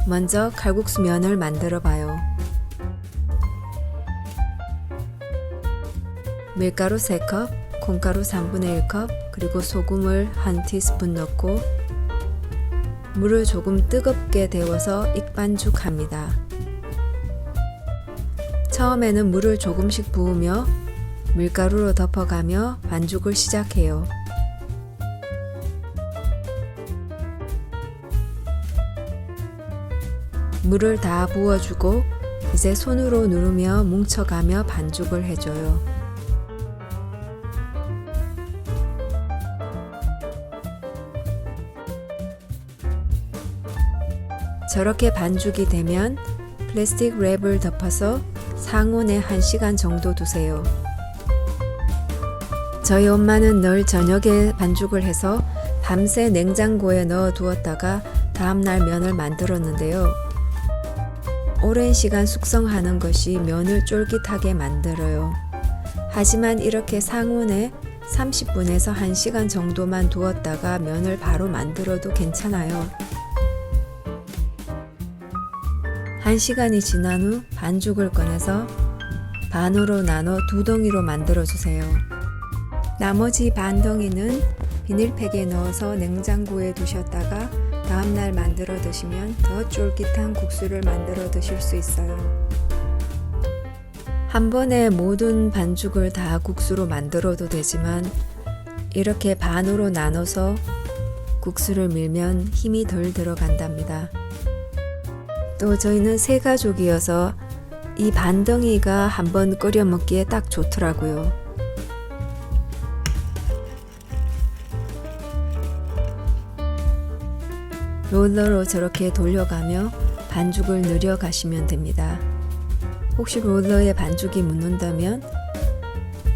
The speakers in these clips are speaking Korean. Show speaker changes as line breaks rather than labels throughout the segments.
먼저 칼국수 면을 만들어 봐요. 밀가루 3컵, 콩가루 3분의 1컵, 그리고 소금을 1티스푼 넣고 물을 조금 뜨겁게 데워서 익반죽합니다. 처음에는 물을 조금씩 부으며 밀가루로 덮어가며 반죽을 시작해요. 물을 다 부어주고 이제 손으로 누르며 뭉쳐가며 반죽을 해줘요. 저렇게 반죽이 되면 플라스틱 랩을 덮어서 상온에 1시간 정도 두세요. 저희 엄마는 늘 저녁에 반죽을 해서 밤새 냉장고에 넣어 두었다가 다음날 면을 만들었는데요. 오랜 시간 숙성하는 것이 면을 쫄깃하게 만들어요. 하지만 이렇게 상온에 30분에서 1시간 정도만 두었다가 면을 바로 만들어도 괜찮아요. 1시간이 지난 후 반죽을 꺼내서 반으로 나눠 2덩이로 만들어 주세요. 나머지 반 덩이는 비닐팩에 넣어서 냉장고에 두셨다가 다음날 만들어 드시면 더 쫄깃한 국수를 만들어 드실 수 있어요. 한 번에 모든 반죽을 다 국수로 만들어도 되지만 이렇게 반으로 나눠서 국수를 밀면 힘이 덜 들어간답니다. 또 저희는 3가족이어서 이 반덩이가 한번 끓여 먹기에 딱 좋더라고요. 롤러로 저렇게 돌려가며 반죽을 늘려 가시면 됩니다. 혹시 롤러에 반죽이 묻는다면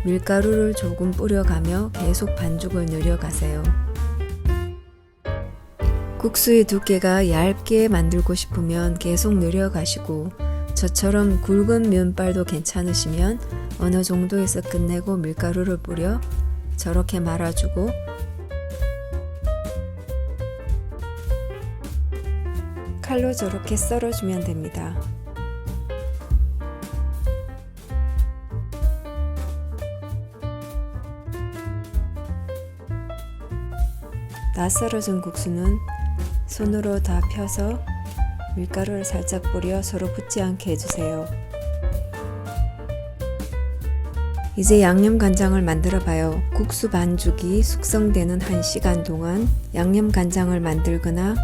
밀가루를 조금 뿌려가며 계속 반죽을 늘려 가세요. 국수의 두께가 얇게 만들고 싶으면 계속 늘려 가시고 저처럼 굵은 면발도 괜찮으시면 어느 정도에서 끝내고 밀가루를 뿌려 저렇게 말아주고 칼로 저렇게 썰어주면 됩니다. 다 썰어준 국수는 손으로 다 펴서 밀가루를 살짝 뿌려 서로 붙지 않게 해주세요. 이제 양념간장을 만들어 봐요. 국수 반죽이 숙성되는 1시간 동안 양념간장을 만들거나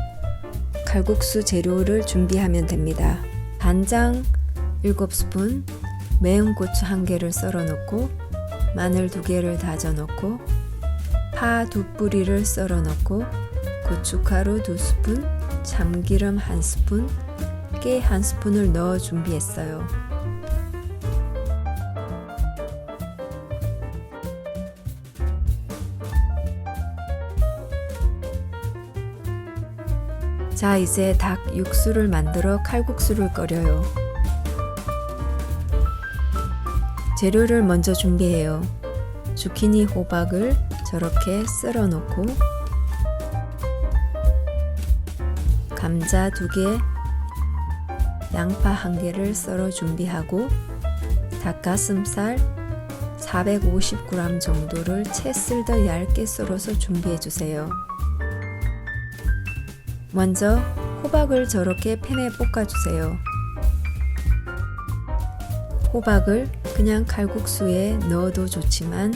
칼국수 재료를 준비하면 됩니다. 간장 7스푼, 매운 고추 1개를 썰어 넣고 마늘 2개를 다져 넣고 파 2뿌리를 썰어 넣고 고춧가루 2스푼, 참기름 1스푼, 깨 1스푼을 넣어 준비했어요. 자, 이제 닭 육수를 만들어 칼국수를 끓여요. 재료를 먼저 준비해요. 주키니 호박을 저렇게 썰어 놓고 감자 2개, 양파 1개를 썰어 준비하고 닭가슴살 450g 정도를 채 썰듯 얇게 썰어서 준비해 주세요. 먼저 호박을 저렇게 팬에 볶아주세요. 호박을 그냥 칼국수에 넣어도 좋지만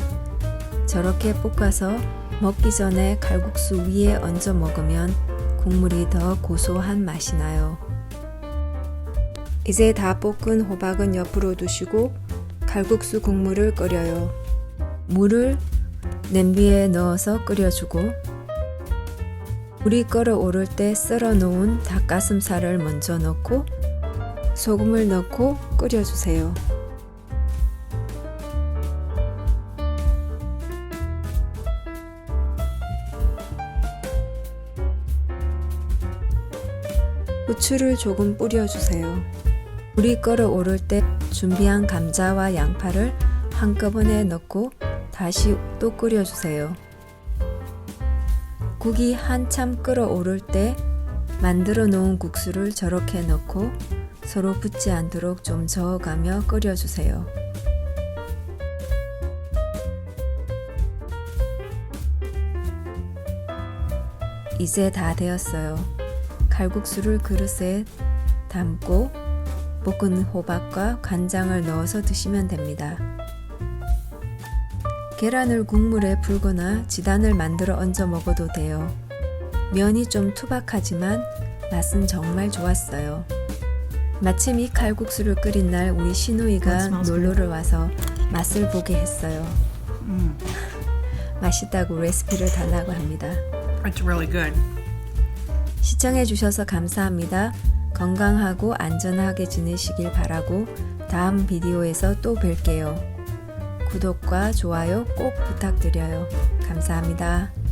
저렇게 볶아서 먹기 전에 칼국수 위에 얹어 먹으면 국물이 더 고소한 맛이 나요. 이제 다 볶은 호박은 옆으로 두시고 칼국수 국물을 끓여요. 물을 냄비에 넣어서 끓여주고 물이 끓어오를 때 썰어 놓은 닭가슴살을 먼저 넣고 소금을 넣고 끓여주세요. 후추를 조금 뿌려주세요. 물이 끓어오를 때 준비한 감자와 양파를 한꺼번에 넣고 다시 또 끓여주세요. 국이 한참 끓어오를 때 만들어 놓은 국수를 저렇게 넣고 서로 붙지 않도록 좀 저어가며 끓여주세요. 이제 다 되었어요. 칼국수를 그릇에 담고 볶은 호박과 간장을 넣어서 드시면 됩니다. 계란을 국물에 불거나 지단을 만들어 얹어 먹어도 돼요. 면이 좀 투박하지만 맛은 정말 좋았어요. 마침 이 칼국수를 끓인 날 우리 시누이가 놀러를 와서 맛을 보게 했어요. 맛있다고 레시피를 달라고 합니다.
It's really good.
시청해 주셔서 감사합니다. 건강하고 안전하게 지내시길 바라고 다음 비디오에서 또 뵐게요. 구독과 좋아요 꼭 부탁드려요. 감사합니다.